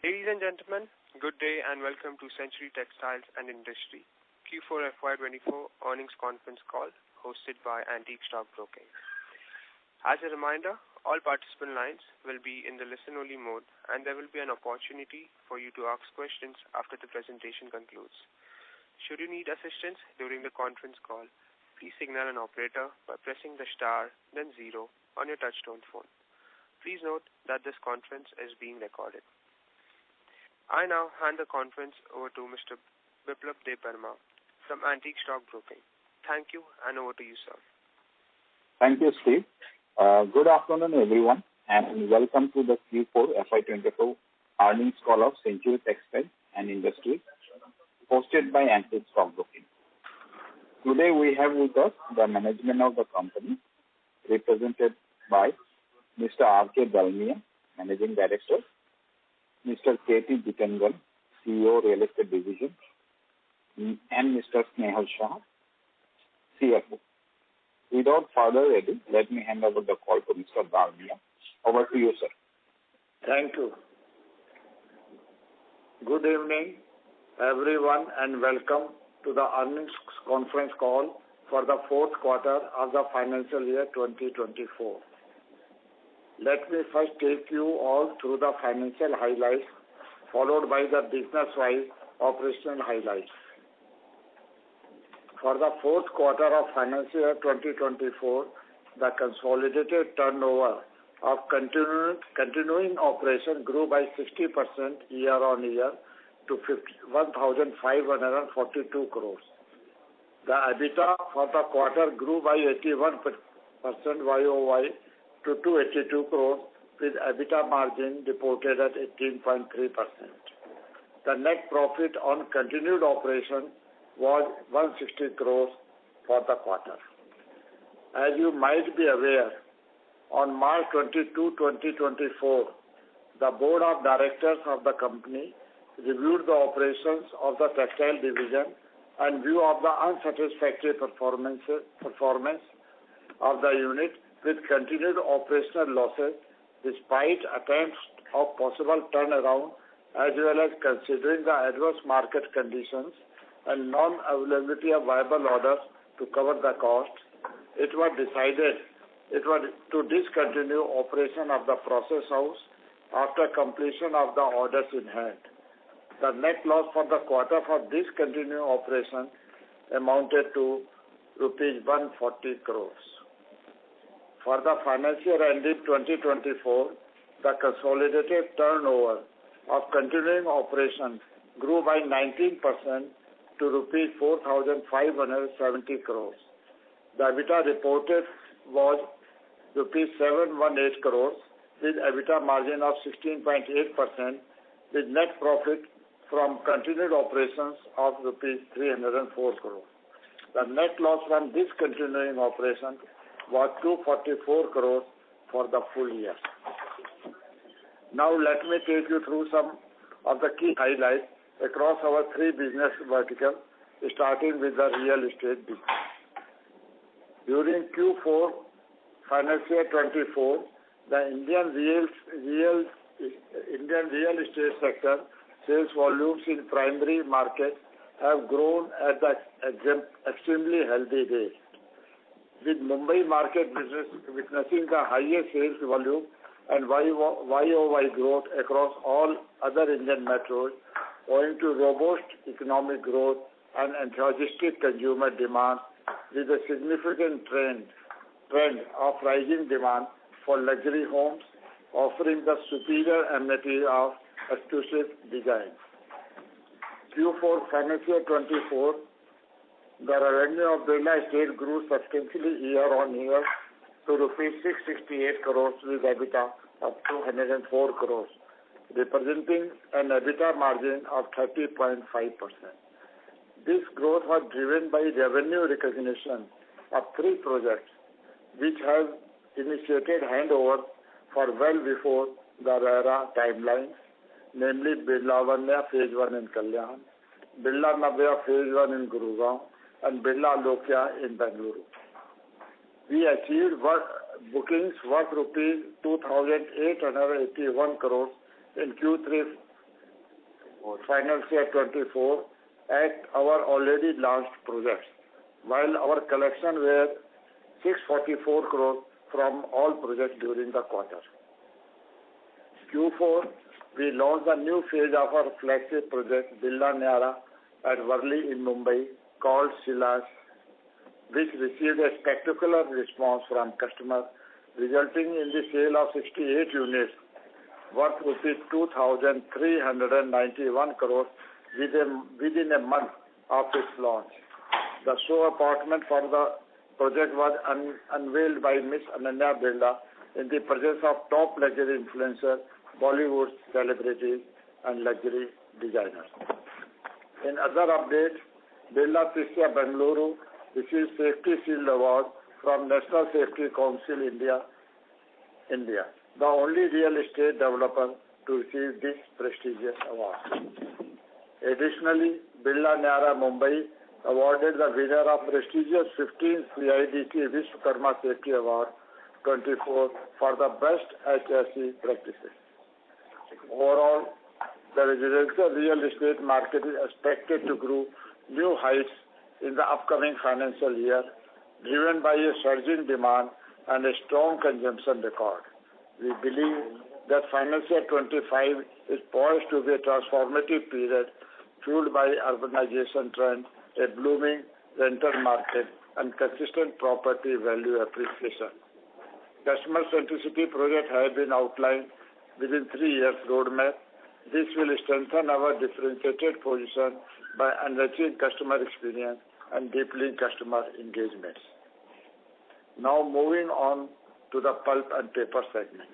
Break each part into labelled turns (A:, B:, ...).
A: Ladies and gentlemen, good day and welcome to Century Textiles and Industry Q4 FY2024 earnings conference call hosted by Antique Stock Broking. As a reminder, all participant lines will be in the listen-only mode and there will be an opportunity for you to ask questions after the presentation concludes. Should you need assistance during the conference call, please signal an operator by pressing the star then 0 on your touchtone phone. Please note that this conference is being recorded. I now hand the conference over to Mr. Biplab Debarma from Antique Stock Broking. Thank you and over to you, sir.
B: Thank you, Steve. Good afternoon, everyone, and welcome to the Q4 FY2024 earnings call of Century Textiles and Industry, hosted by Antique Stock Broking. Today we have with us the management of the company, represented by Mr. R.K. Dalmia, Managing Director, Mr. K.T. Jitengan, CEO, Real Estate Division, and Mr. Snehal Shah, CFO. Without further ado, let me hand over the call to Mr. Dalmia. Over to you, sir.
C: Thank you. Good evening, everyone, and welcome to the earnings conference call for the fourth quarter of the financial year 2024. Let me first take you all through the financial highlights, followed by the business-wise operational highlights. For the fourth quarter of financial year 2024, the consolidated turnover of continuing operation grew by 60% year-on-year to 1,542 crores. The EBITDA for the quarter grew by 81% YOY to 282 crores, with EBITDA margin reported at 18.3%. The net profit on continued operation was 160 crores for the quarter. As you might be aware, on March 22, 2024, the Board of Directors of the company reviewed the operations of the textile division and view of the unsatisfactory performance of the unit with continued operational losses despite attempts of possible turnaround, as well as considering the adverse market conditions and non-availability of viable orders to cover the cost. It was decided to discontinue operation of the process house after completion of the orders in hand. The net loss for the quarter for discontinued operation amounted to rupees 140 crores. For the financial year ending 2024, the consolidated turnover of continuing operations grew by 19% to rupees 4,570 crores. The EBITDA reported was rupees 718 crores with EBITDA margin of 16.8%, with net profit from continued operations of rupees 304 crores. The net loss from discontinuing operations was 244 crores for the full year. Now let me take you through some of the key highlights across our three business verticals, starting with the real estate business. During Q4 financial year 24, the Indian real estate sector sales volumes in primary markets have grown at the extremely healthy rate, with Mumbai market witnessing the highest sales volume and YOY growth across all other Indian metros, owing to robust economic growth and enthusiastic consumer demand, with a significant trend of rising demand for luxury homes, offering the superior amenity of exclusive design. Q4 financial year 24, the revenue of Birla Estate grew substantially year-on-year to rupees 668 crores with EBITDA of 204 crores, representing an EBITDA margin of 30.5%. This growth was driven by revenue recognition of three projects which have initiated handover for well before the RERA timelines, namely Birla Vanya Phase 1 in Kalyan, Birla Navya Phase 1 in Gurugram, and Birla Lokya in Bengaluru. We achieved bookings worth rupees 2,881 crores in Q3 financial year 24 at our already launched projects, while our collection were 644 crores from all projects during the quarter. Q4, we launched a new phase of our flagship project, Birla Niara at Worli in Mumbai, called Silas, which received a spectacular response from customers, resulting in the sale of 68 units worth rupees 2,391 crores within a month of its launch. The show apartment for the project was unveiled by Miss Ananya Birla in the presence of top luxury influencers, Bollywood celebrities, and luxury designers. In other updates, Birla Tisya Bengaluru received Safety Shield Award from National Safety Council India, the only real estate developer to receive this prestigious award. Additionally, Birla Niara Mumbai awarded the winner of prestigious 15th CIDT Vishwakarma Safety Award 24 for the best HSE practices. Overall, the residential real estate market is expected to grow new heights in the upcoming financial year, driven by a surging demand and a strong consumption record. We believe that financial year 25 is poised to be a transformative period fueled by urbanization trend, a blooming rental market, and consistent property value appreciation. Customer centricity projects have been outlined within 3 years roadmap. This will strengthen our differentiated position by enriching customer experience and deepening customer engagements. Now moving on to the pulp and paper segment.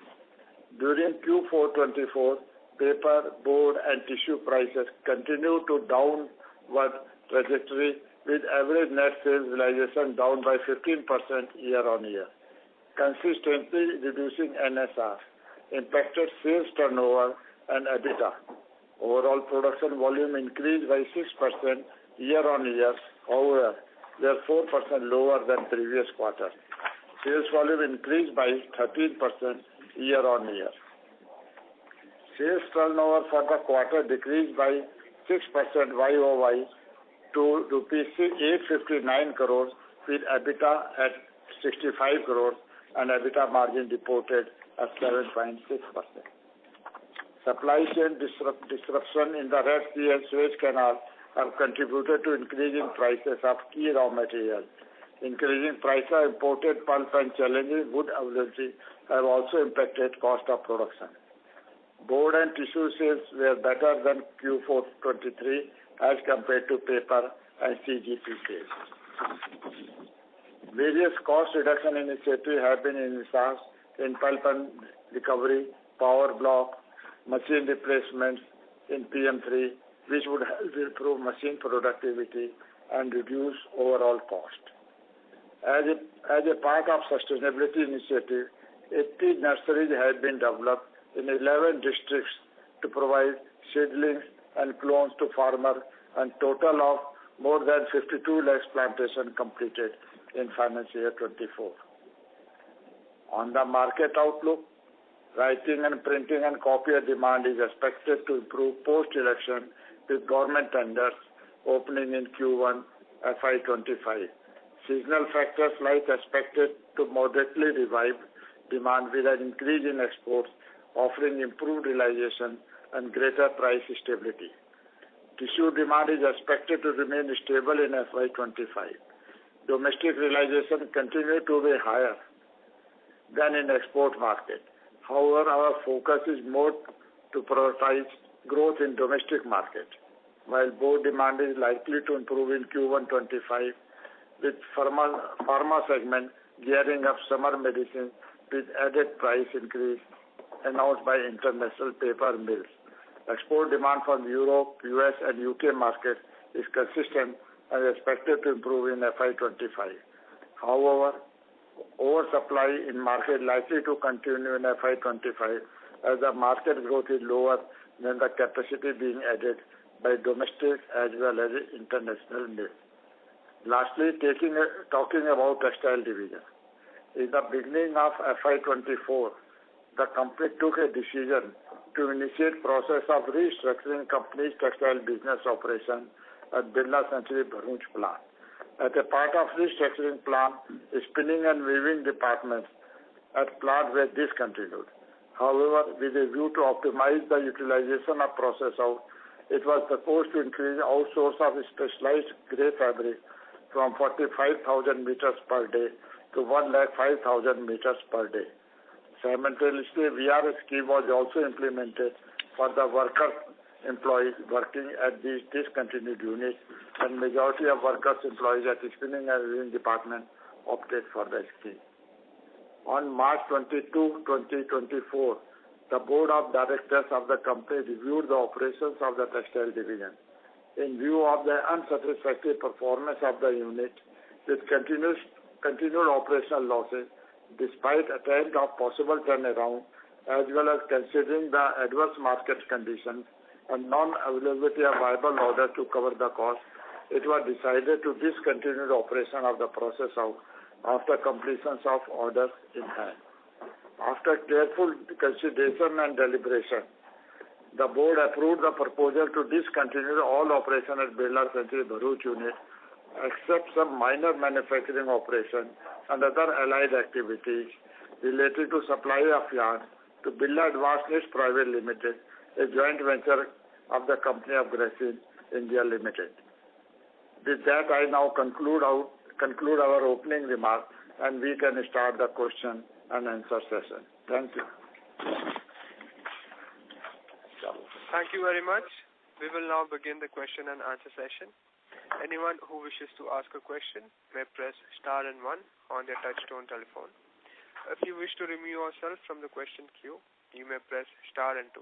C: During Q4 24, paper, board, and tissue prices continue to downward trajectory with average net sales realization down by 15% year-on-year. Consistently reducing NSR impacted sales turnover and EBITDA. Overall production volume increased by 6% year-on-year, however, they are 4% lower than previous quarter. Sales volume increased by 13% year-on-year. Sales turnover for the quarter decreased by 6% YOY to rupees 859 crores with EBITDA at 65 crores and EBITDA margin reported at 7.6%. Supply chain disruption in the Red Sea and Suez Canal have contributed to increasing prices of key raw materials. Increasing price of imported pulp and challenging wood availability have also impacted cost of production. Board and tissue sales were better than Q4 23 as compared to paper and CGP sales. Various cost reduction initiatives have been enhanced in pulp and recovery, power block, machine replacements in PM3, which would help improve machine productivity and reduce overall cost. As a part of sustainability initiative, 80 nurseries have been developed in 11 districts to provide seedlings and clones to farmers, and total of more than 52 lakhs plantation completed in financial year 24. On the market outlook, writing and printing and copier demand is expected to improve post-election with government tenders opening in Q1 FY25. Seasonal factors like expected to moderately revive demand with an increase in exports, offering improved realization and greater price stability. Tissue demand is expected to remain stable in FY25. Domestic realization continue to be higher than in export market. However, our focus is more to prioritize growth in domestic market, while board demand is likely to improve in Q1 25 with pharma segment gearing up summer medicine with added price increase announced by international paper mills. Export demand from Europe, US and UK market is consistent and expected to improve in FY25. However, oversupply in market likely to continue in FY25 as the market growth is lower than the capacity being added by domestic as well as international mills. Lastly, talking about textile division. In the beginning of FY24, the company took a decision to initiate process of restructuring company's textile business operation at Birla Century Bharuch plant. As a part of restructuring plan, spinning and weaving departments at plant were discontinued. However, with a view to optimize the utilization of process out, it was proposed to increase outsource of specialized grey fabric from 45,000 meters per day to 105,000 meters per day. Simultaneously, VRS scheme was also implemented for the employees working at these discontinued units, and majority of workers employees at the spinning and weaving department opted for the scheme. On March 22, 2024, the board of directors of the company reviewed the operations of the textile division. In view of the unsatisfactory performance of the unit with continued operational losses, despite attempt of possible turnaround, as well as considering the adverse market conditions and non-availability of viable order to cover the cost, it was decided to discontinue the operation of the process out after completion of orders in hand. After careful consideration and deliberation, the board approved the proposal to discontinue all operation at Birla Century Bharuch unit, except some minor manufacturing operation and other allied activities related to supply of yarn to Birla Advanced Knits Private Limited, a joint venture of the company of Grasim India Limited. With that, I now conclude our opening remarks, and we can start the question and answer session. Thank you.
A: Thank you very much. We will now begin the question and answer session. Anyone who wishes to ask a question may press star and 1 on their touch-tone telephone. If you wish to remove yourself from the question queue, you may press star and 2.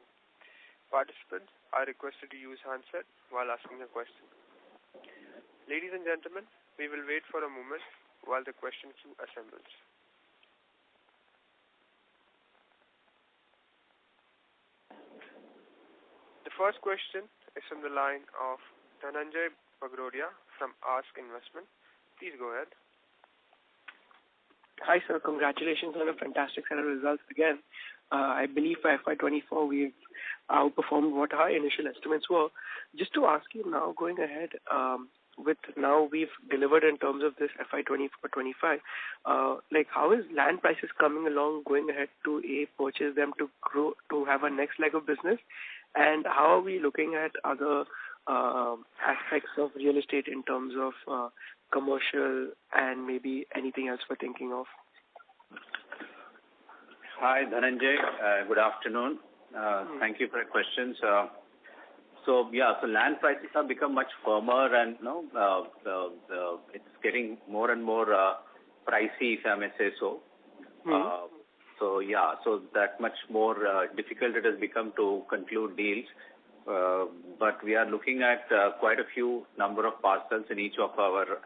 A: Participants are requested to use handset while asking a question. Ladies and gentlemen, we will wait for a moment while the question queue assembles. The first question is from the line of Dhananjay Bagrodia from Ask Investment. Please go ahead.
D: Hi, sir. Congratulations on a fantastic set of results again. I believe for FY24 we've outperformed what our initial estimates were. Just to ask you now, going ahead, with now we've delivered in terms of this FY24-25, how is land prices coming along going ahead to purchase them to grow, to have a next leg of business? And how are we looking at other aspects of real estate in terms of commercial and maybe anything else we're thinking of?
E: Hi, Dhananjay. Good afternoon. Thank you for your questions. So land prices have become much firmer, and it's getting more and more pricey, if I may say so. So that much more difficult it has become to conclude deals. But we are looking at quite a few number of parcels in each of our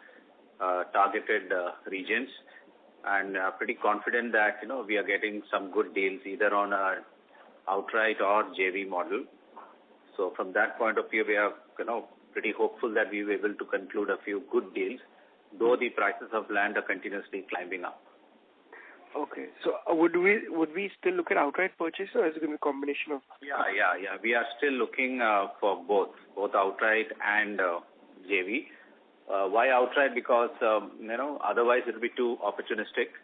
E: targeted regions, and pretty confident that we are getting some good deals either on our outright or JV model. So from that point of view, we are pretty hopeful that we will be able to conclude a few good deals, though the prices of land are continuously climbing up.
D: Okay. So would we still look at outright purchase, or is it going to be a combination of?
E: Yeah. We are still looking for both outright and JV. Why outright? Because otherwise it will be too opportunistic.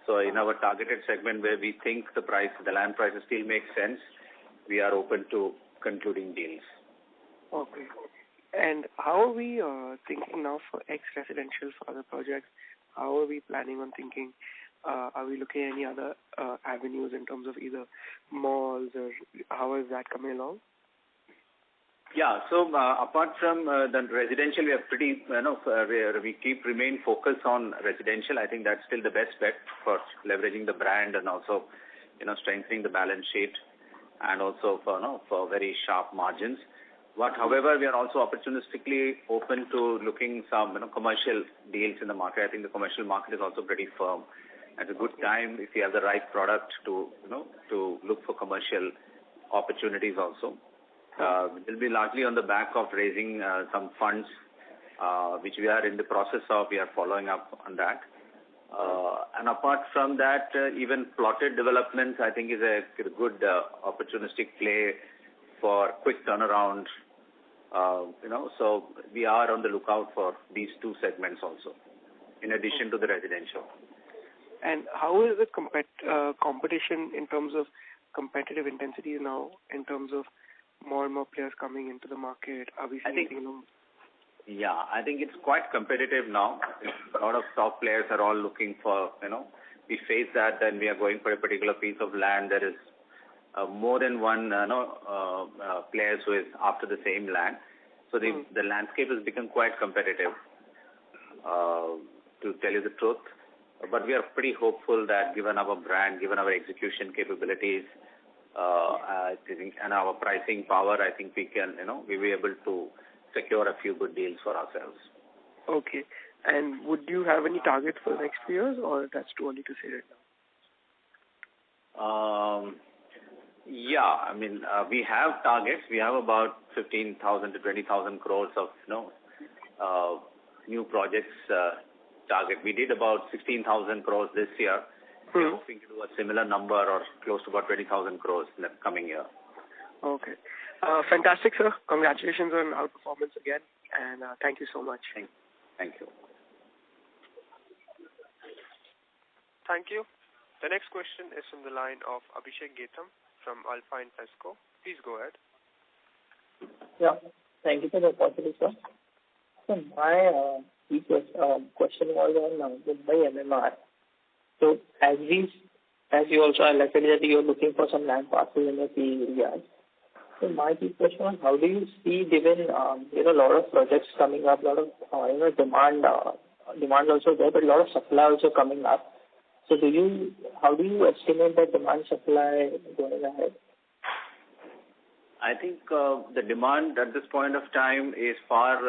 E: So in our targeted segment where we think the land prices still make sense, we are open to concluding deals.
D: Okay. And how are we thinking now for ex-residential for other projects? How are we planning on thinking? Are we looking at any other avenues in terms of either malls, or how is that coming along?
E: Yeah. So apart from the residential, we are pretty, we remain focused on residential. I think that's still the best bet for leveraging the brand and also, strengthening the balance sheet, and also for very sharp margins. But however, we are also opportunistically open to looking some commercial deals in the market. I think the commercial market is also pretty firm. At a good time, if you have the right product to look for commercial opportunities also. It will be largely on the back of raising some funds, which we are in the process of. We are following up on that. And apart from that, even plotted developments, I think, is a good opportunistic play for quick turnaround. So we are on the lookout for these two segments also, in addition to the residential.
D: And how is the competition in terms of competitive intensity now, in terms of more and more players coming into the market? Are we seeing
E: Yeah, I think it's quite competitive now. A lot of top players are all looking for, we face that, then we are going for a particular piece of land. There is more than one players who is after the same land. So the landscape has become quite competitive, to tell you the truth. But we are pretty hopeful that given our brand, given our execution capabilities, and our pricing power, I think we can, we'll be able to secure a few good deals for ourselves.
D: Okay. And would you have any targets for the next few years, or that's too early to say right now?
E: Yeah, I mean, we have targets. We have about 15,000 to 20,000 crores of, new projects target. We did about 16,000 crores this year. We're hoping to do a similar number or close to about 20,000 crores in the coming year.
D: Okay. Fantastic, sir. Congratulations on our performance again, and thank you so much.
E: Thank you.
A: Thank you. The next question is from the line of Abhishek Getham from Alpha Invesco. Please go ahead.
F: Yeah. Thank you for the opportunity, sir. So my question was on Mumbai MMR. So as you also highlighted that you are looking for some land parcels in the key areas. So my key question was, how do you see, given a lot of projects coming up, a lot of demand also there, but a lot of supply also coming up. So how do you estimate the demand supply going ahead?
E: I think the demand at this point of time is far,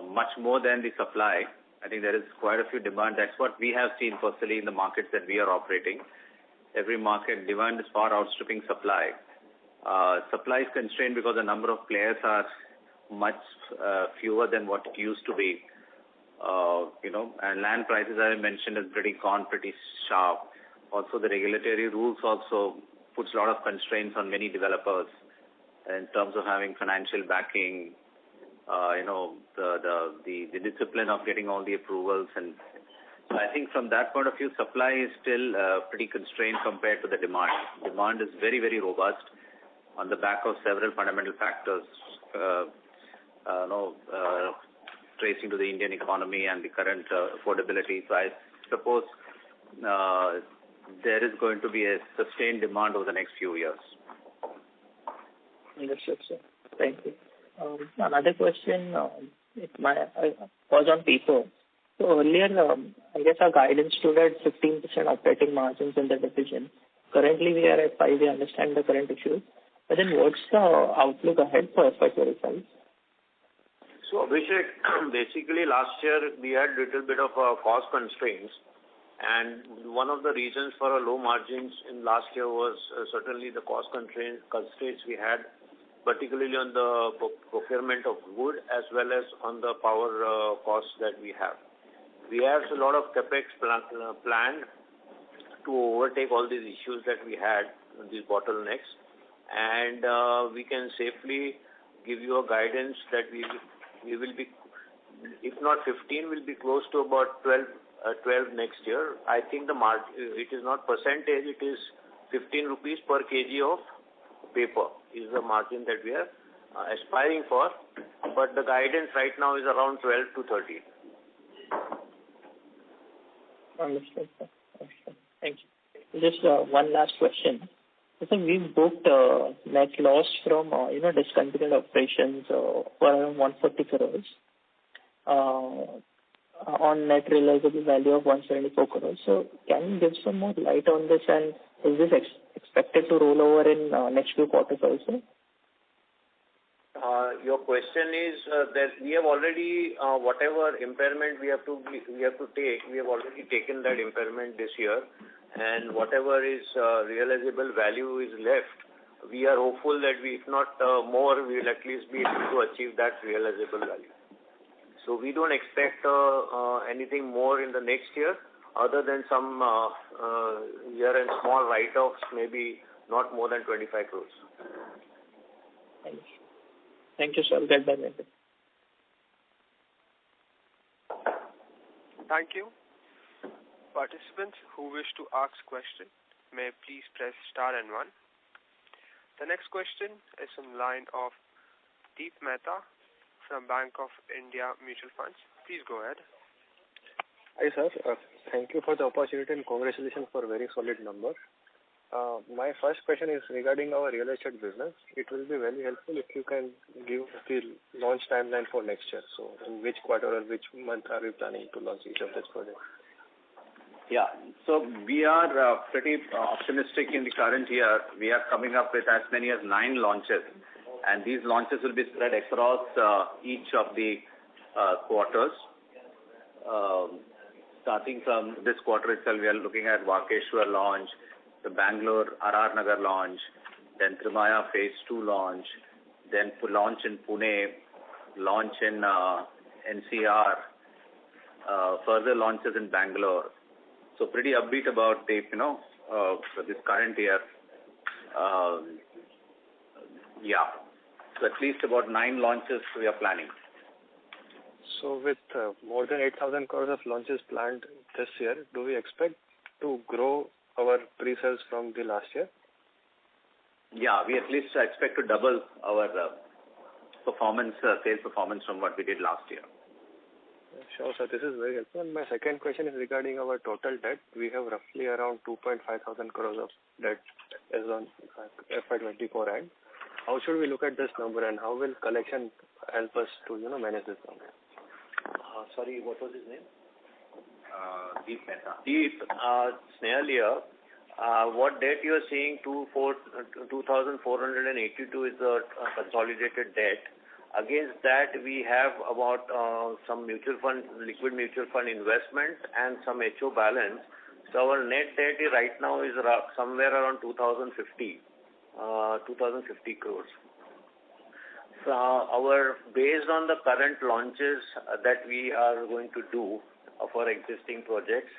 E: much more than the supply. I think there is quite a few demand. That's what we have seen personally in the markets that we are operating. Every market demand is far outstripping supply. Supply is constrained because the number of players are much fewer than what it used to be. And land prices, as I mentioned, has gone pretty sharp. Also, the regulatory rules also puts a lot of constraints on many developers in terms of having financial backing, the discipline of getting all the approvals. And so I think from that point of view, supply is still pretty constrained compared to the demand. Demand is very, very robust on the back of several fundamental factors, tracing to the Indian economy and the current affordability. So I suppose there is going to be a sustained demand over the next few years.
F: Understood, sir. Thank you. Another question was on paper. So earlier, I guess our guidance stood at 15% operating margins in the division. Currently, we are at 5%. We understand the current issues. But then what's the outlook ahead for FY25?
G: So, Abhishek, basically last year we had a little bit of cost constraints, and one of the reasons for our low margins in last year was certainly the cost constraints we had, particularly on the procurement of wood as well as on the power costs that we have. We have a lot of capex planned to overtake all these issues that we had, these bottlenecks, and we can safely give you a guidance that we will be, if not 15, will be close to about 12 next year. I think the margin, it is not percentage, it is 15 rupees per kg of paper is the margin that we are aspiring for, but the guidance right now is around 12 to 13.
F: Understood, sir. Understood. Thank you. Just one last question. I think we've booked net loss from discontinued operations for around 140 crores on net realizable value of 174 crores. So can you give some more light on this, and is this expected to roll over in next few quarters also?
G: Your question is that we have already whatever impairment we have to take, we have already taken that impairment this year, and whatever is realizable value is left. We are hopeful that if not more, we will at least be able to achieve that realizable value. So we don't expect anything more in the next year other than some year-end small write-offs, maybe not more than 25 crores.
F: Thank you, sir. Get that message.
A: Thank you. Participants who wish to ask question may please press star and 1. The next question is from the line of Deep Mehta from Bank of India Mutual Funds. Please go ahead.
H: Hi, sir. Thank you for the opportunity and congratulations for a very solid number. My first question is regarding our real estate business. It will be very helpful if you can give the launch timeline for next year. So in which quarter or which month are we planning to launch each of these projects?
E: Yeah. So we are pretty optimistic in the current year. We are coming up with as many as 9 launches. And these launches will be spread across each of the quarters. Starting from this quarter itself, we are looking at Vakeshwar launch, the Bangalore RR Nagar launch, then Trimaya Phase 2 launch, then launch in Pune, launch in NCR, further launches in Bangalore. So pretty upbeat about the, for this current year. Yeah. So at least about 9 launches we are planning.
H: So with more than 8,000 crores of launches planned this year, do we expect to grow our pre-sales from the last year?
E: Yeah, we at least expect to double our performance, sales performance from what we did last year.
H: Sure, sir. This is very helpful. And my second question is regarding our total debt. We have roughly around 2.5 thousand crores of debt as on FY24 end. How should we look at this number and how will collection help us to manage this number?
G: Sorry, what was his name?
E: Deep Mehta.
G: Deep, Snehal here. What debt you are seeing, 2,482 is the consolidated debt. Against that, we have about some mutual fund, liquid mutual fund investment and some HO balance. So our net debt right now is somewhere around 2,050 crores. So based on the current launches that we are going to do of our existing projects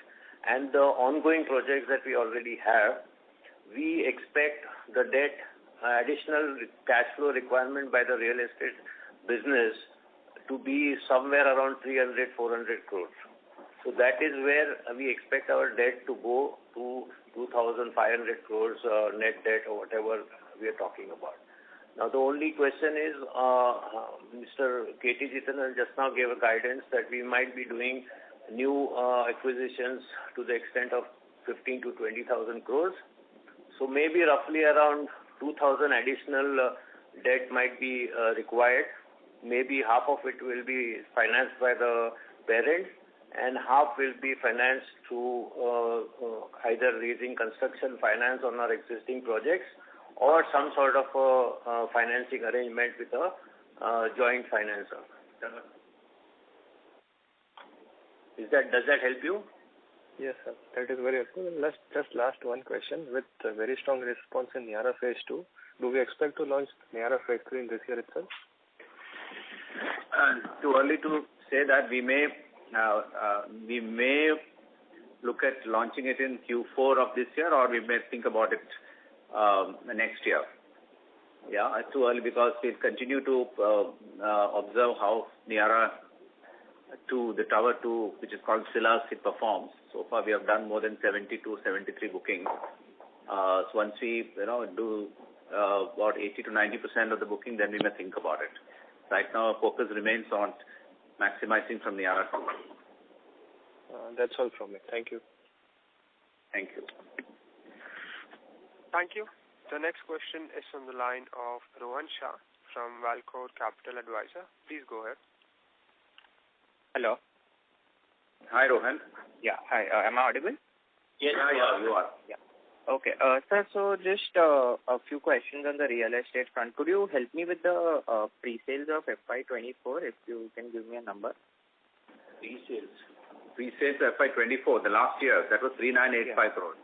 G: and the ongoing projects that we already have, we expect the debt additional cash flow requirement by the real estate business to be somewhere around 300-400 crores. So that is where we expect our debt to go to 2,500 crores net debt or whatever we are talking about. Now the only question is, Mr. K.T. Jitendran just now gave a guidance that we might be doing new acquisitions to the extent of 15 to 20,000 crores. So maybe roughly around 2,000 additional debt might be required. Maybe half of it will be financed by the parent and half will be financed through either raising construction finance on our existing projects or some sort of financing arrangement with a joint financer. Does that help you?
H: Yes, sir. That is very helpful. And just last one question. With a very strong response in Niara Phase 2, do we expect to launch Niara Phase 3 in this year itself?
E: Too early to say that. We may look at launching it in Q4 of this year, or we may think about it next year. Yeah, it's too early because we'll continue to observe how Niara 2, the Tower 2, which is called Silas, it performs. So far, we have done more than 72, 73 bookings. So once we do about 80 to 90% of the booking, then we may think about it. Right now, our focus remains on maximizing from Niara 2.
H: That's all from me. Thank you.
E: Thank you.
A: Thank you. The next question is from the line of Rohan Shah from Valcore Capital Advisor. Please go ahead.
I: Hello.
E: Hi, Rohan.
I: Yeah. Hi. Am I audible?
E: Yes, you are.
I: Yeah. Okay. Sir, so just a few questions on the real estate front. Could you help me with the pre-sales of FY24 if you can give me a number?
E: Pre-sales FY24, the last year, that was 3,985 crores.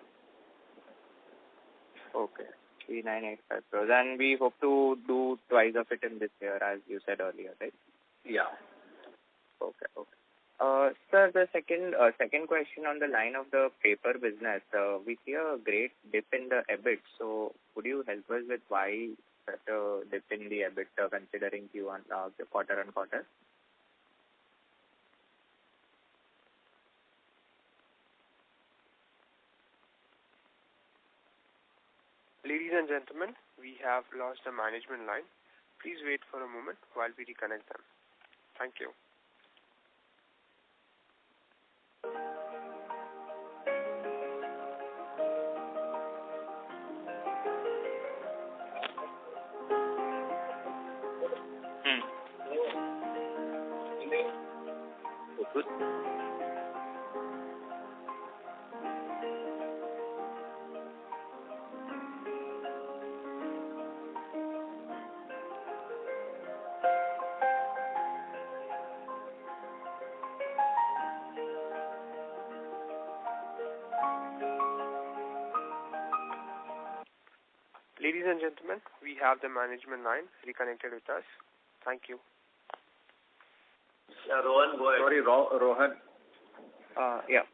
I: Okay. 3,985 crores. And we hope to do twice of it in this year, as you said earlier, right?
E: Yeah.
I: Okay. Sir, the second question on the line of the paper business. We see a great dip in the EBIT. So could you help us with why such a dip in the EBIT considering Q1 the quarter on quarter?
A: Ladies and gentlemen, we have lost the management line. Please wait for a moment while we reconnect them. Thank you. Ladies and gentlemen, we have the management line reconnected with us. Thank you.
G: Yeah, Rohan, go ahead.
E: Sorry, Rohan.
I: Yeah.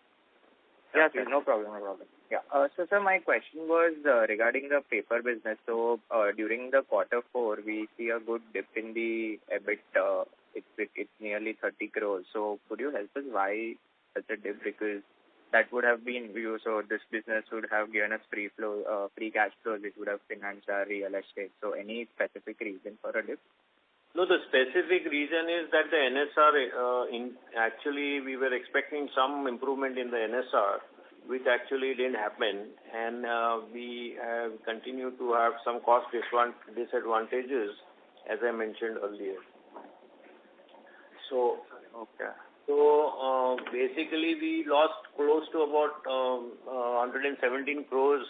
I: Yeah, sir. No problem. Yeah. So, sir, my question was regarding the paper business. So, during the quarter 4, we see a good dip in the EBIT. It's nearly 30 crores. So, could you help us why such a dip? Because that would have been view. So, this business would have given us free cash flows. It would have financed our real estate. So, any specific reason for a dip?
G: No, the specific reason is that the NSR, actually we were expecting some improvement in the NSR, which actually didn't happen, and we continue to have some cost disadvantages, as I mentioned earlier. So, basically we lost close to about 117 crores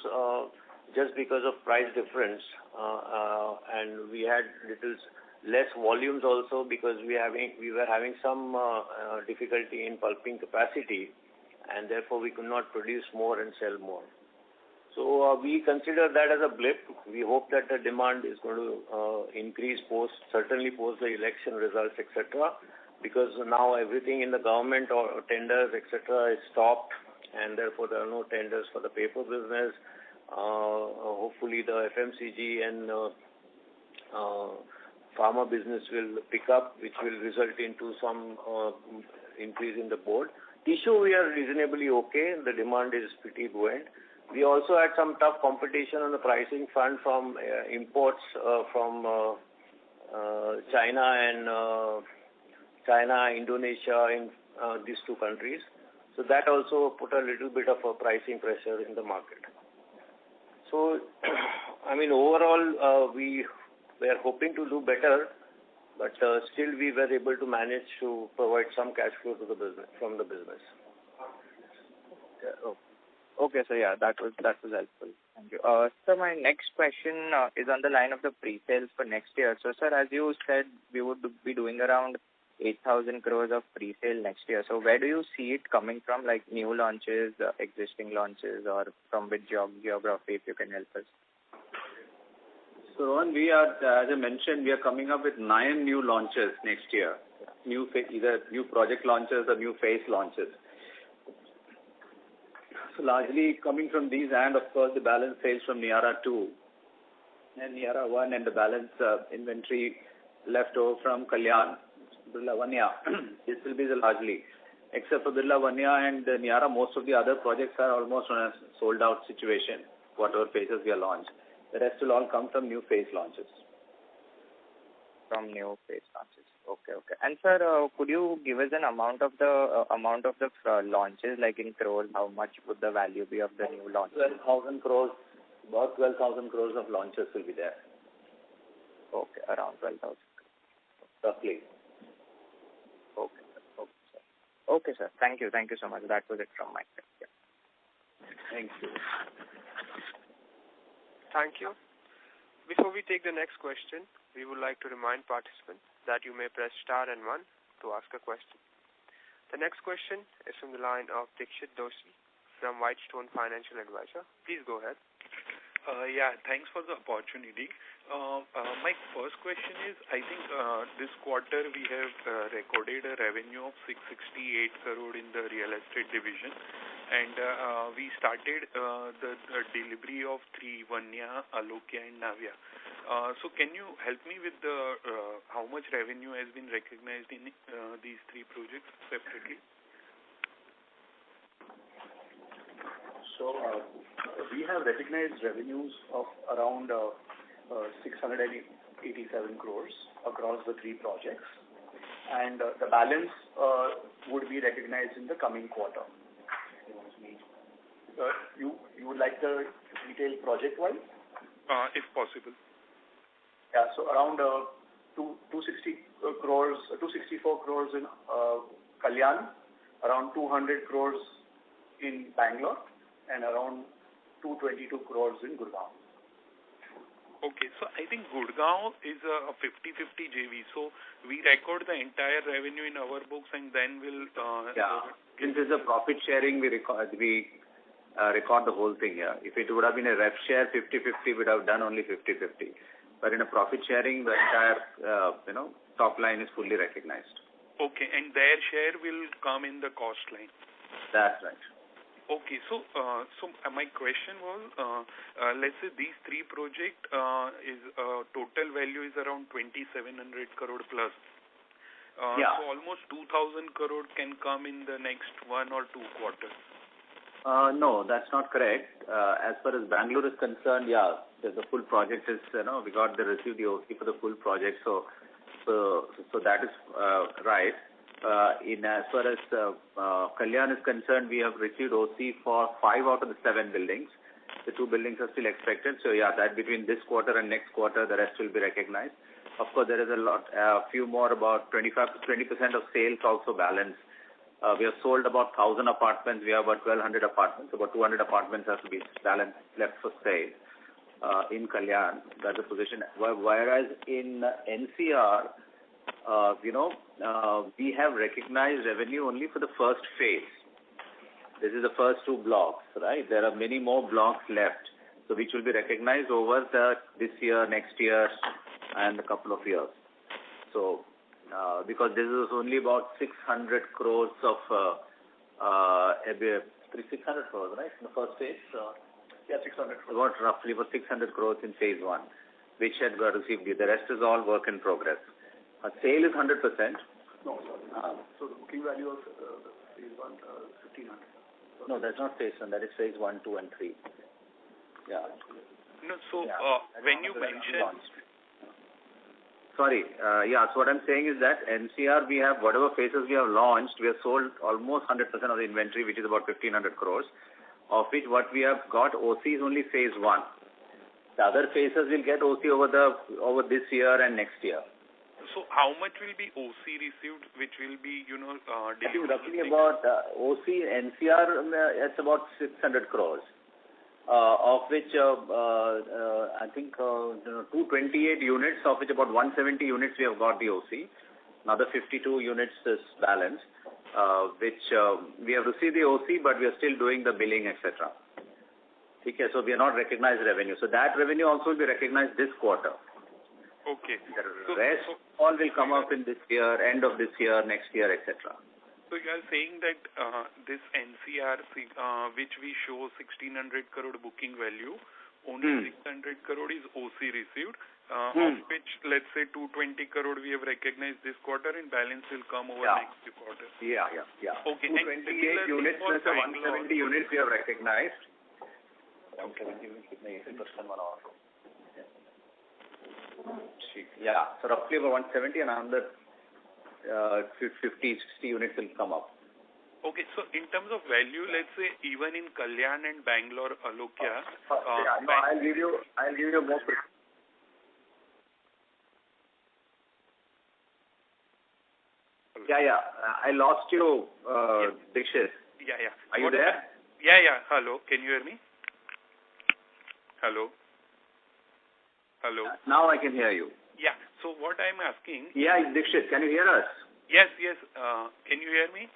G: just because of price difference, and we had little less volumes also because we were having some difficulty in pulping capacity, and therefore we could not produce more and sell more. So we consider that as a blip. We hope that the demand is going to increase certainly post the election results, etc. Because now everything in the government or tenders, etc. is stopped, and therefore there are no tenders for the paper business. Hopefully the FMCG and pharma business will pick up, which will result into some increase in the board. Tissue, we are reasonably okay. The demand is pretty buoyant. We also had some tough competition on the pricing front from imports from China, Indonesia, in these two countries. So that also put a little bit of a pricing pressure in the market. So, I mean, overall, we are hoping to do better, but still we were able to manage to provide some cash flow to the business from the business.
I: Okay, so yeah, that was helpful. Thank you. So my next question is on the line of the pre-sales for next year. So, sir, as you said, we would be doing around 8,000 crores of pre-sale next year. So where do you see it coming from, like new launches, existing launches, or from which geography, if you can help us?
E: So, Rohan, we are, as I mentioned, we are coming up with 9 new launches next year. Either new project launches or new phase launches. So largely coming from these, and of course the balance sales from Niara 2 and Niara 1, and the balance inventory left over from Kalyan, Birla Vanya. This will be the largely. Except for Birla Vanya and Niara, most of the other projects are almost on a sold out situation, whatever phases we are launched. The rest will all come from new phase launches.
I: From new phase launches. Okay. And sir, could you give us an amount of the launches, like in crores? How much would the value be of the new launches?
E: 12,000 crores. About 12,000 crores of launches will be there.
I: Okay, around 12,000.
E: Roughly.
I: Okay, sir. Thank you so much. That was it from my side. Yeah.
E: Thank you.
A: Thank you. Before we take the next question, we would like to remind participants that you may press star and 1 to ask a question. The next question is from the line of Dixit Doshi from Whitestone Financial Advisor. Please go ahead.
J: Yeah, thanks for the opportunity. My first question is, I think this quarter we have recorded a revenue of 668 crore in the real estate division, and we started the delivery of three, Vanya, Alokya and Navya. So can you help me with the how much revenue has been recognized in these three projects separately?
E: So we have recognized revenues of around 687 crores across the three projects, and the balance would be recognized in the coming quarter. You would like the detailed project-wise?
J: If possible.
E: Yeah, so around 260 crores, 264 crores in Kalyan, around 200 crores in Bangalore, and around 222 crores in Gurgaon.
J: Okay, so I think Gurgaon is a 50-50 JV, so we record the entire revenue in our books and then we'll...
E: Since it's a profit sharing, we record the whole thing here. If it would have been a rev share 50-50, we would have done only 50-50. But in a profit sharing, the entire top line is fully recognized.
J: Okay, and their share will come in the cost line.
E: That's right.
J: Okay, so my question was, let's say these three projects is total value is around 2,700 crore plus. So almost 2,000 crore can come in the next 1 or 2 quarters.
E: No, that's not correct. As far as Bangalore is concerned, the full project is, we received the OC for the full project, so that is right. As far as Kalyan is concerned, we have received OC for 5 out of the 7 buildings. The 2 buildings are still expected, so that between this quarter and next quarter, the rest will be recognized. Of course, there is a few more, about 20% of sales also balance. We have sold about 1,000 apartments. We have about 1,200 apartments. About 200 apartments have to be balanced left for sale in Kalyan. That's the position. Whereas in NCR, we have recognized revenue only for the first phase. This is the first 2 blocks, right? There are many more blocks left, so which will be recognized over this year, next year, and a couple of years. So, because this is only about 600 crores of 600 crores, right? In the first phase. 600 crores. About roughly about 600 crores in phase 1, which had got received. The rest is all work in progress. Sale is 100%.
H: No, sorry. So the booking value of phase 1, 1,500.
E: No, that's not phase 1. That is phase 1, 2, and 3. Yeah.
J: No, so when you mention...
E: Sorry. So what I'm saying is that NCR, we have whatever phases we have launched, we have sold almost 100% of the inventory, which is about 1,500 crores, of which what we have got OC is only phase 1. The other phases will get OC over this year and next year.
J: So how much will be OC received, which will be,
E: I think roughly about OC NCR, it's about 600 crores, of which I think 228 units, of which about 170 units we have got the OC. Another 52 units is balanced, which we have received the OC, but we are still doing the billing, etc. Okay, so we are not recognized revenue. So that revenue also will be recognized this quarter.
J: Okay.
E: The rest all will come up in this year, end of this year, next year, etc.
J: So you are saying that this NCR, which we show 1,600 crore booking value, only 600 crore is OC received, of which, let's say, 220 crore we have recognized this quarter, and balance will come over next few quarters.
E: Yeah.
J: Okay.
E: 228 units plus the 170 units we have recognized. 170 units, so roughly about 170 and another 50-60 units will come up.
J: Okay, so in terms of value, let's say even in Kalyan and Bangalore, Alokya...
E: I'll give you more... I lost you, Dikshit.
J: Yeah.
E: Are you there?
J: Yeah. Hello, can you hear me? Hello?
E: Now I can hear you.
J: Yeah, so what I'm asking...
E: Yeah, Dikshit, can you hear us?
J: Yes. Can you hear me?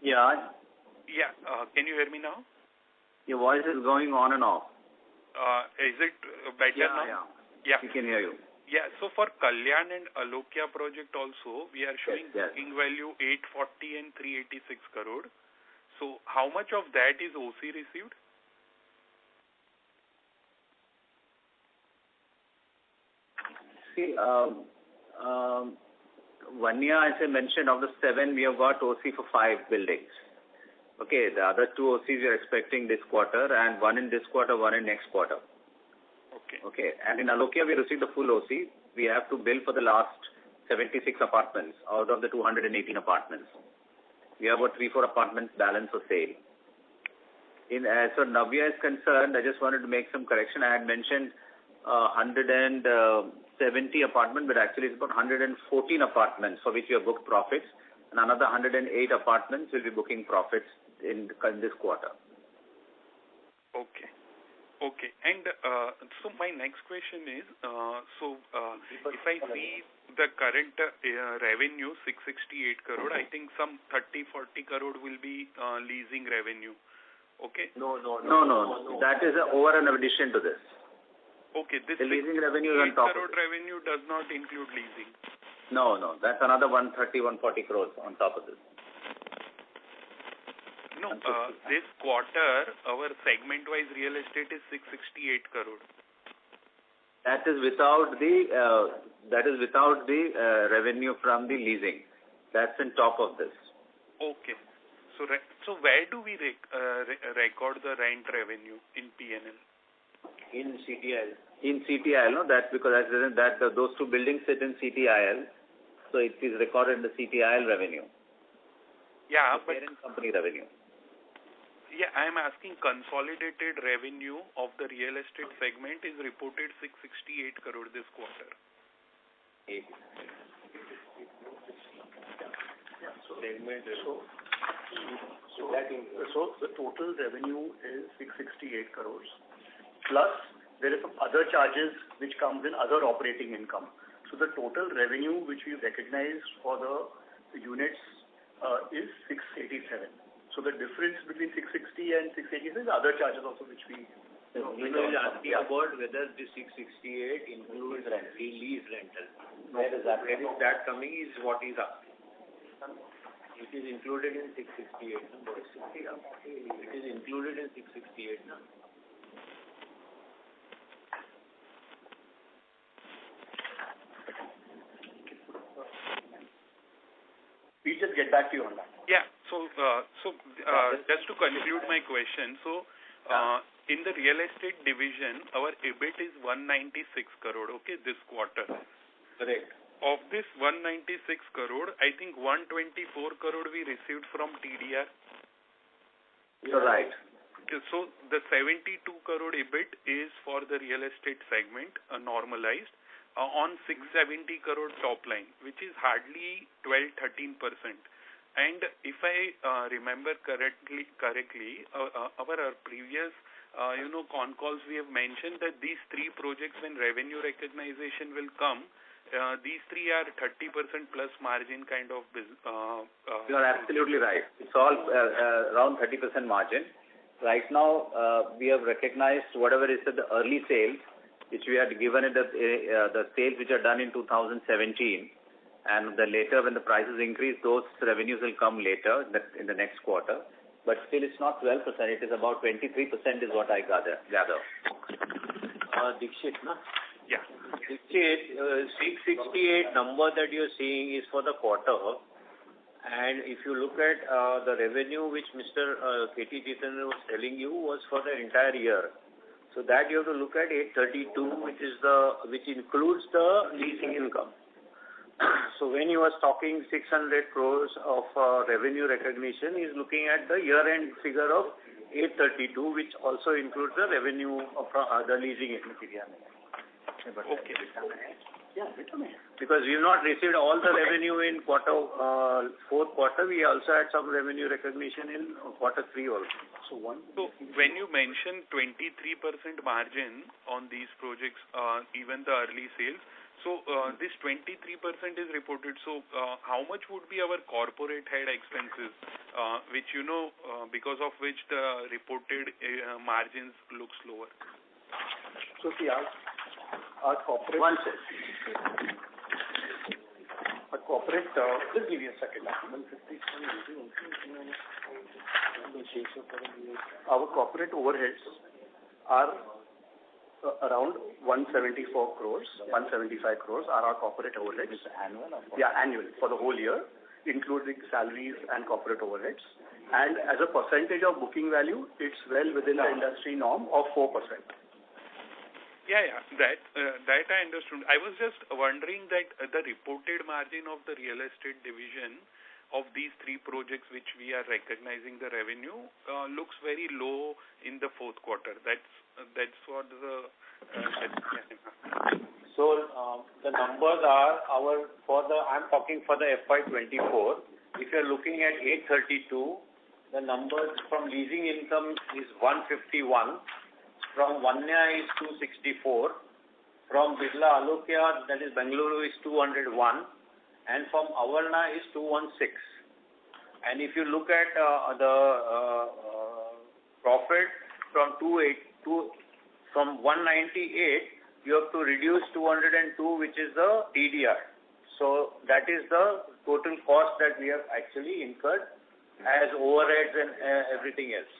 E: Yeah.
J: Yeah. Can you hear me now?
E: Your voice is going on and off.
J: Is it better now? Yeah.
E: We can hear you.
J: Yeah. So for Kalyan and Alokya project also, we are showing booking value 840 and 386 crore. So how much of that is OC received?
E: See, one year, as I mentioned, of the 7, we have got OC for 5 buildings. Okay, the other 2 OCs we are expecting this quarter, and 1 in this quarter, 1 in next quarter. Okay, and in Alokya, we received the full OC. We have to bill for the last 76 apartments out of the 218 apartments. We have about 3-4 apartments balance for sale. As far as Navya is concerned, I just wanted to make some correction. I had mentioned 170 apartments, but actually it's about 114 apartments for which we have booked profits, and another 108 apartments will be booking profits in this quarter.
J: Okay. And so my next question is, if I see the current revenue, 668 crore, I think some 30-40 crore will be leasing revenue. Okay?
E: No. That is over and addition to this.
J: Okay, this
E: the leasing revenue is on top.
J: Crore revenue does not include leasing.
E: No, that's another 130-140 crores on top of this.
J: No, this quarter, our segment-wise real estate is 668 crore.
E: That is without the revenue from the leasing. That's on top of this.
J: Okay. So where do we record the rent revenue in P&L?
G: In CTIL.
E: In CTIL, no? That's because those 2 buildings sit in CTIL, so it is recorded in the CTIL revenue.
J: Yeah,
E: but parent company revenue.
J: Yeah, I am asking consolidated revenue of the real estate segment is reported 668 crore this quarter.
K: So the total revenue is 668 crores. Plus, there is some other charges which comes in other operating income. So the total revenue which we recognize for the units is 687. So the difference between 660 and 687 is other charges also which we...
G: He was asking about whether the 668 includes lease rental. Where is that coming is what he's asking. It is included in 668. It is included in 668. No?
K: We'll just get back to you on that.
J: Yeah. So just to conclude my question, in the real estate division, our EBIT is 196 crore, okay, this quarter.
G: Correct.
J: Of this 196 crore, I think 124 crore we received from TDR.
E: You're right.
J: So the 72 crore EBIT is for the real estate segment, normalized, on 670 crore top line, which is hardly 12-13%. And if I remember correctly, our previous Concalls we have mentioned that these 3 projects, when revenue recognition will come, these 3 are 30% plus margin kind of business.
E: You are absolutely right. It's all around 30% margin. Right now, we have recognized whatever is the early sales, which we had given it the sales which are done in 2017. And later, when the prices increase, those revenues will come later in the next quarter. But still, it's not 12%. It is about 23% is what I gather.
G: Dixit, no?
J: Yeah.
G: Dixit, 668 number that you're seeing is for the quarter. And if you look at the revenue which Mr. K.T. Jitendra was telling you was for the entire year. So that you have to look at 832, which includes the leasing income. So when he was talking 600 crores of revenue recognition, he is looking at the year-end figure of 832, which also includes the revenue of the leasing income.
J: Okay.
G: Because we have not received all the revenue in fourth quarter, we also had some revenue recognition in quarter 3 also.
J: So when you mention 23% margin on these projects, even the early sales, so this 23% is reported. So how much would be our corporate head expenses, which because of which the reported margins looks lower?
K: So see, our corporate. One second. Our corporate. Just give me a second. Our corporate overheads are around 174 crores, 175 crores are our corporate overheads.
E: Is it annual?
K: Yeah, annual for the whole year, including salaries and corporate overheads. And as a percentage of booking value, it's well within the industry norm of 4%.
J: Yeah, that I understood. I was just wondering that the reported margin of the real estate division of these three projects which we are recognizing the revenue looks very low in the fourth quarter. That's what the
G: So the numbers are I'm talking for the FY24. If you're looking at 832, the numbers from leasing income is 151, from Vanya is 264, from Birla Alokya, that is Bengaluru, is 201, and from Avarna is 216. And if you look at the profit from 198, you have to reduce 202, which is the TDR. So that is the total cost that we have actually incurred as overheads and everything else.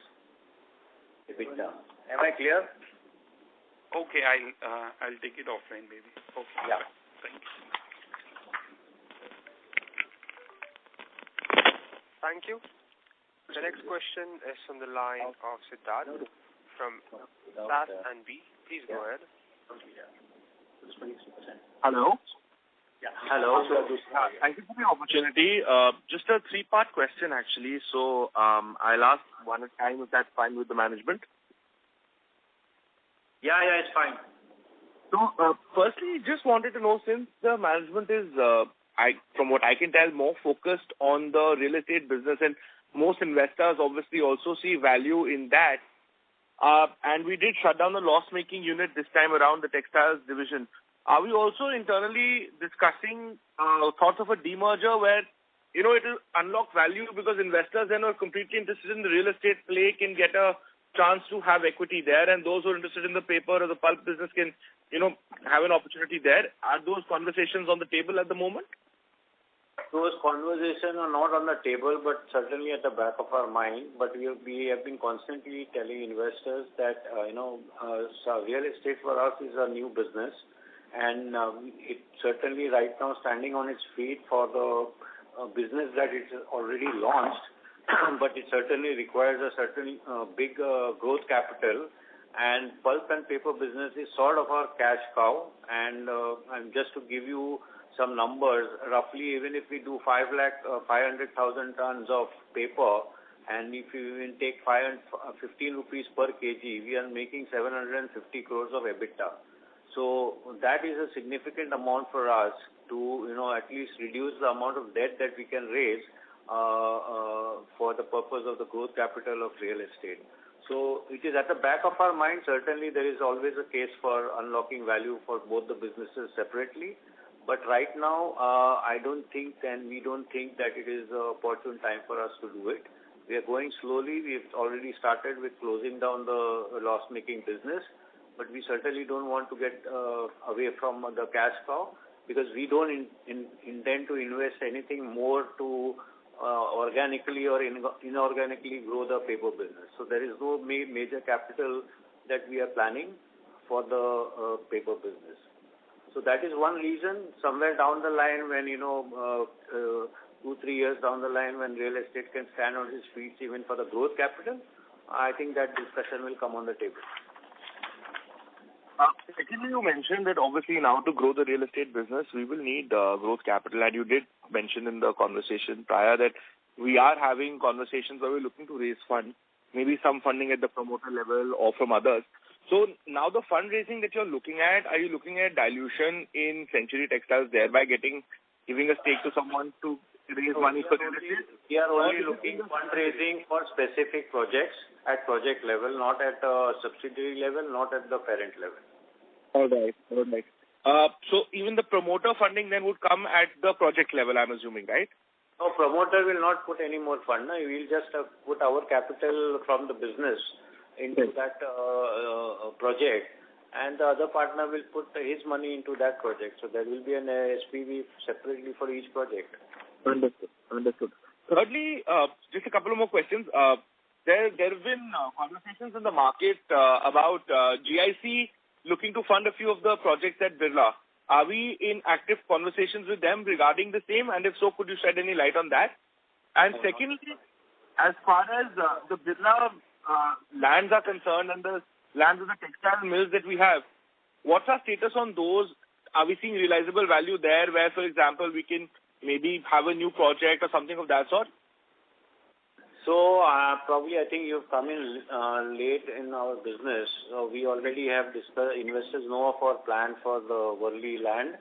G: EBITDA. Am I clear?
J: Okay, I'll take it offline, maybe. Okay.
G: Yeah.
J: Thank you.
A: Thank you. The next question is from the line of Siddharth from SAS and B. Please go ahead.
L: Hello.
G: Yeah. Hello.
L: Thank you for the opportunity. Just a three-part question, actually. So I'll ask one at a time if that's fine with the management.
G: Yeah, it's fine.
L: So, firstly, just wanted to know, since the management is, from what I can tell, more focused on the real estate business, and most investors obviously also see value in that, and we did shut down the loss-making unit this time around, the textiles division. Are we also internally discussing thoughts of a demerger where, it will unlock value because investors then are completely interested in the real estate play can get a chance to have equity there, and those who are interested in the paper or the pulp business can, have an opportunity there. Are those conversations on the table at the moment?
G: Those conversations are not on the table, but certainly at the back of our mind. But we have been constantly telling investors that, so real estate for us is a new business, and it certainly right now standing on its feet for the business that it's already launched, but it certainly requires a certain big growth capital. And pulp and paper business is sort of our cash cow. And just to give you some numbers, roughly, even if we do 500,000 tons of paper, and if you even take 15 rupees per kg, we are making 750 crores of EBITDA. So that is a significant amount for us to, at least reduce the amount of debt that we can raise for the purpose of the growth capital of real estate. So it is at the back of our mind. Certainly there is always a case for unlocking value for both the businesses separately. But right now, I don't think, and we don't think that it is an opportune time for us to do it. We are going slowly. We've already started with closing down the loss-making business, but we certainly don't want to get away from the cash cow, because we don't intend to invest anything more to organically or inorganically grow the paper business. So there is no major capital that we are planning for the paper business. So that is one reason. Somewhere down the line, when 2-3 years down the line, when real estate can stand on its feet even for the growth capital, I think that discussion will come on the table.
L: Secondly, you mentioned that obviously now to grow the real estate business, we will need growth capital. And you did mention in the conversation prior that we are having conversations where we're looking to raise funds, maybe some funding at the promoter level or from others. So now the fundraising that you're looking at, are you looking at dilution in Century Textiles, thereby giving a stake to someone to raise money for real estate?
G: We are only looking fundraising for specific projects at project level, not at subsidiary level, not at the parent level.
L: All right. So even the promoter funding then would come at the project level, I'm assuming, right?
G: No, promoter will not put any more fund. No? We will just put our capital from the business into that project, and the other partner will put his money into that project. So there will be an SPV separately for each project.
L: Understood. Thirdly, just a couple of more questions. There have been conversations in the market about GIC looking to fund a few of the projects at Birla. Are we in active conversations with them regarding the same? And if so, could you shed any light on that? And secondly, as far as the Birla lands are concerned and the lands of the textile mills that we have, what's our status on those? Are we seeing realizable value there where, for example, we can maybe have a new project or something of that sort?
G: So probably I think you've come in late in our business. We already have discussed, investors know of our plan for the Worli land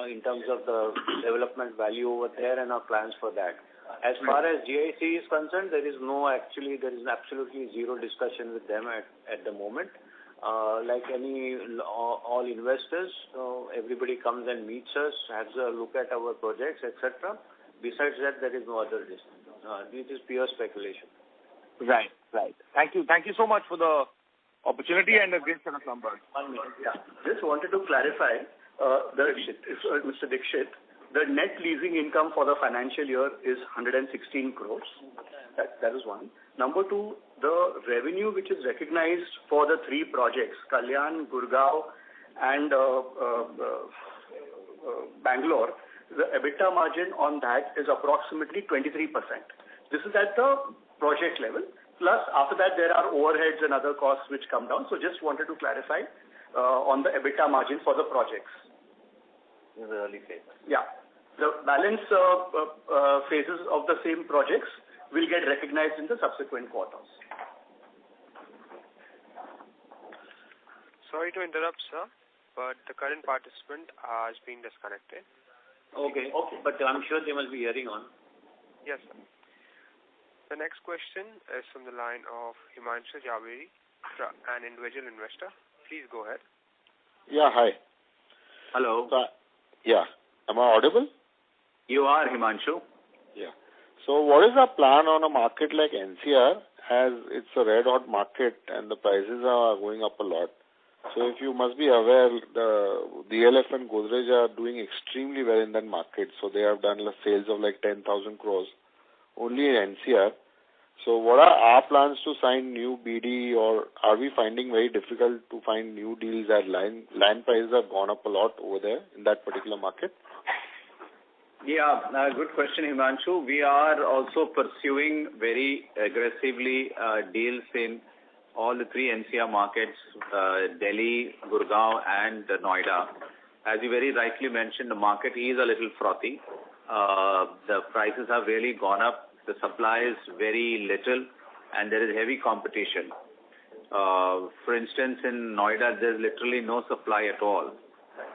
G: in terms of the development value over there and our plans for that. As far as GIC is concerned, there is absolutely zero discussion with them at the moment. Like all investors, everybody comes and meets us, has a look at our projects, etc. Besides that, there is no other discussion. This is pure speculation.
L: Right. Thank you so much for the opportunity and a great set of numbers.
K: 1 minute. Yeah. Just wanted to clarify, Mr. Dixit, the net leasing income for the financial year is 116 crores. That is one. Number two, the revenue which is recognized for the 3 projects, Kalyan, Gurgaon, and Bangalore, the EBITDA margin on that is approximately 23%. This is at the project level. Plus, after that, there are overheads and other costs which come down. So just wanted to clarify on the EBITDA margin for the projects.
G: In the early phase.
K: Yeah. The balance phases of the same projects will get recognized in the subsequent quarters.
A: Sorry to interrupt, sir, but the current participant has been disconnected.
G: Okay. But I'm sure they must be hearing on.
A: Yes, sir. The next question is from the line of Himanshu Javeri, an individual investor. Please go ahead.
M: Yeah, hi.
E: Hello.
M: Yeah. Am I audible?
E: You are, Himanshu.
M: Yeah. So what is our plan on a market like NCR, as it's a red-hot market and the prices are going up a lot? So if you must be aware, the DLF and Godrej are doing extremely well in that market. So they have done sales of like 10,000 crores only in NCR. So what are our plans to sign new BD, or are we finding very difficult to find new deals as land prices have gone up a lot over there in that particular market?
E: Yeah, good question, Himanshu. We are also pursuing very aggressively deals in all the 3 NCR markets, Delhi, Gurgaon, and Noida. As you very rightly mentioned, the market is a little frothy. The prices have really gone up. The supply is very little, and there is heavy competition. For instance, in Noida, there's literally no supply at all.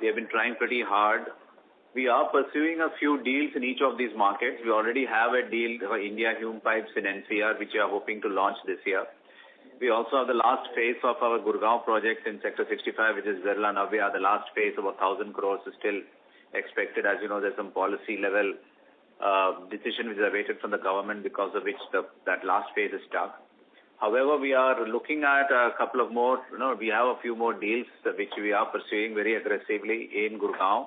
E: We have been trying pretty hard. We are pursuing a few deals in each of these markets. We already have a deal for India Hume Pipes in NCR, which we are hoping to launch this year. We also have the last phase of our Gurgaon project in Sector 65, which is Birla Navya. The last phase of 1,000 crores is still expected. As you know, there's some policy level decision which is awaited from the government, because of which that last phase is stuck. However, we are looking at a couple of more, we have a few more deals which we are pursuing very aggressively in Gurgaon,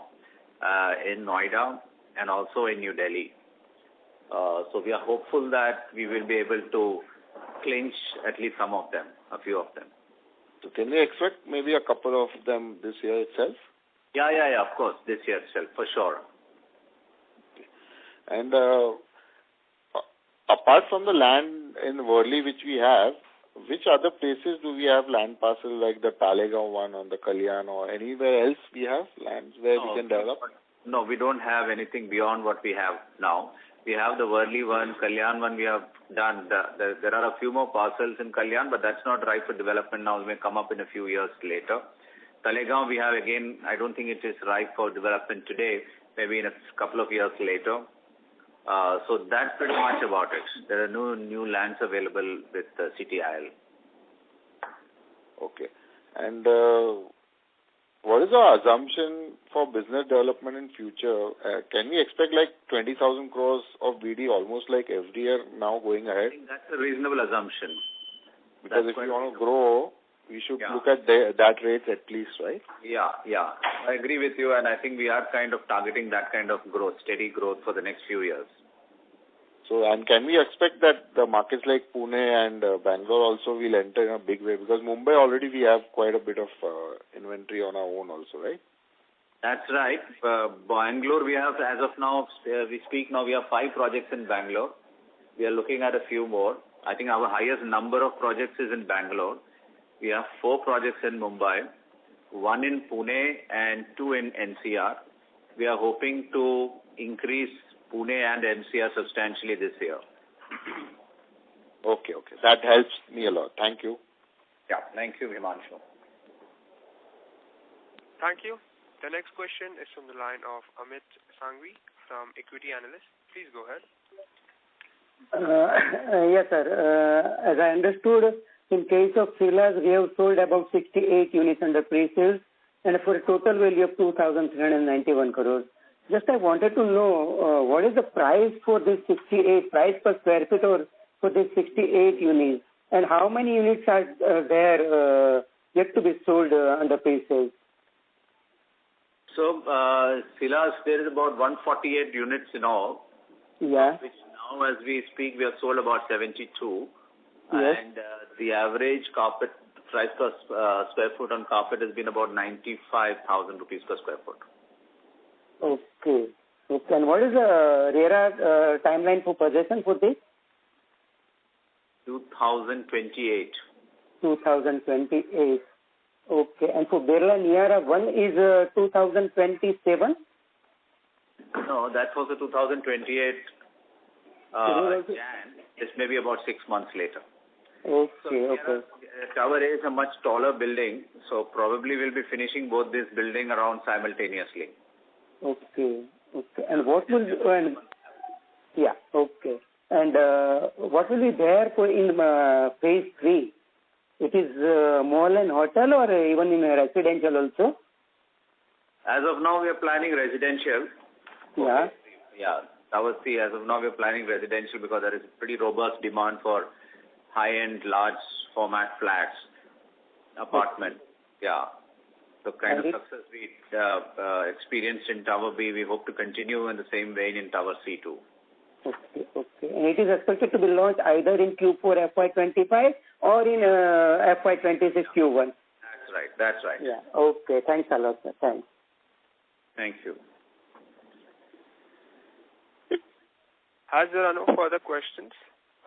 E: in Noida, and also in New Delhi. So we are hopeful that we will be able to clinch at least some of them, a few of them.
M: So can we expect maybe a couple of them this year itself?
E: Yeah, of course, this year itself, for sure.
M: Okay. And apart from the land in Worli which we have, which other places do we have land parcels like the Talegaon one or the Kalyan, or anywhere else we have lands where we can develop?
E: No, we don't have anything beyond what we have now. We have the Worli one, Kalyan one we have done. There are a few more parcels in Kalyan, but that's not ripe for development now. It may come up in a few years later. Talegaon we have again, I don't think it is ripe for development today. maybe in a couple of years later. So that's pretty much about it. There are no new lands available with CTIL.
M: Okay. And what is our assumption for business development in future? Can we expect like 20,000 crores of BD almost like every year now going ahead?
E: I think that's a reasonable assumption.
M: Because if we want to grow, we should look at that rate at least, right?
E: Yeah. I agree with you, and I think we are kind of targeting that kind of growth, steady growth for the next few years.
M: So, and can we expect that the markets like Pune and Bangalore also will enter in a big way? Because Mumbai already we have quite a bit of inventory on our own also, right?
E: That's right. Bangalore, we have, as of now, we speak now, we have 5 projects in Bangalore. We are looking at a few more. I think our highest number of projects is in Bangalore. We have 4 projects in Mumbai, 1 in Pune and 2 in NCR. We are hoping to increase Pune and NCR substantially this year.
M: Okay. That helps me a lot. Thank you.
E: Yeah, thank you, Himanshu.
A: Thank you. The next question is from the line of Amit Sangvi from Equity Analyst. Please go ahead.
N: Yes, sir. As I understood, in case of Silas, we have sold about 68 units under pre-sales and for a total value of 2,391 crores. Just I wanted to know what is the price for this 68, price per square feet or for this 68 units, and how many units are there yet to be sold under pre-sales?
E: So, Silas, there is about 148 units in all.
N: Yeah.
E: Which now, as we speak, we have sold about 72.
N: Yes.
E: And the average carpet price per square foot on carpet has been about 95,000 rupees per square foot.
N: Okay. And what is the RERA timeline for possession for this?
E: 2028.
N: 2028. Okay. And for Birla Niara 1 is 2027?
E: No, that was the 2028 Jan. It's maybe about 6 months later.
N: Okay.
E: Tower A is a much taller building, so probably we'll be finishing both this building around simultaneously.
N: Okay. And what will And what will be there for in phase 3? It is mall and hotel or even in residential also?
E: As of now, we are planning residential.
N: Yeah.
E: Yeah. Tower C, as of now, we are planning residential because there is pretty robust demand for high-end, large format flats, apartment. Yeah. The kind of success we experienced in Tower B, we hope to continue in the same vein in Tower C too.
N: Okay. And it is expected to be launched either in Q4 FY25 or in FY26 Q1.
E: That's right.
N: Yeah. Okay. Thanks a lot, sir. Thanks.
E: Thank you.
A: As there are no further questions,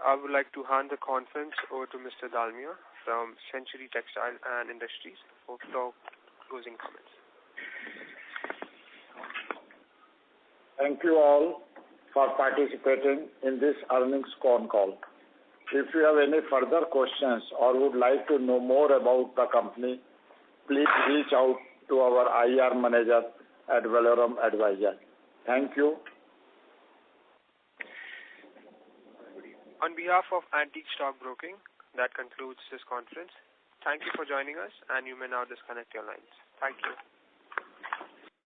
A: I would like to hand the conference over to Mr. Dalmia from Century Textiles and Industries for closing comments.
C: Thank you all for participating in this earnings call. If you have any further questions or would like to know more about the company, please reach out to our IR manager at Valorum Advisor. Thank you.
A: On behalf of Antique Stock Broking, that concludes this conference. Thank you for joining us, and you may now disconnect your lines. Thank you.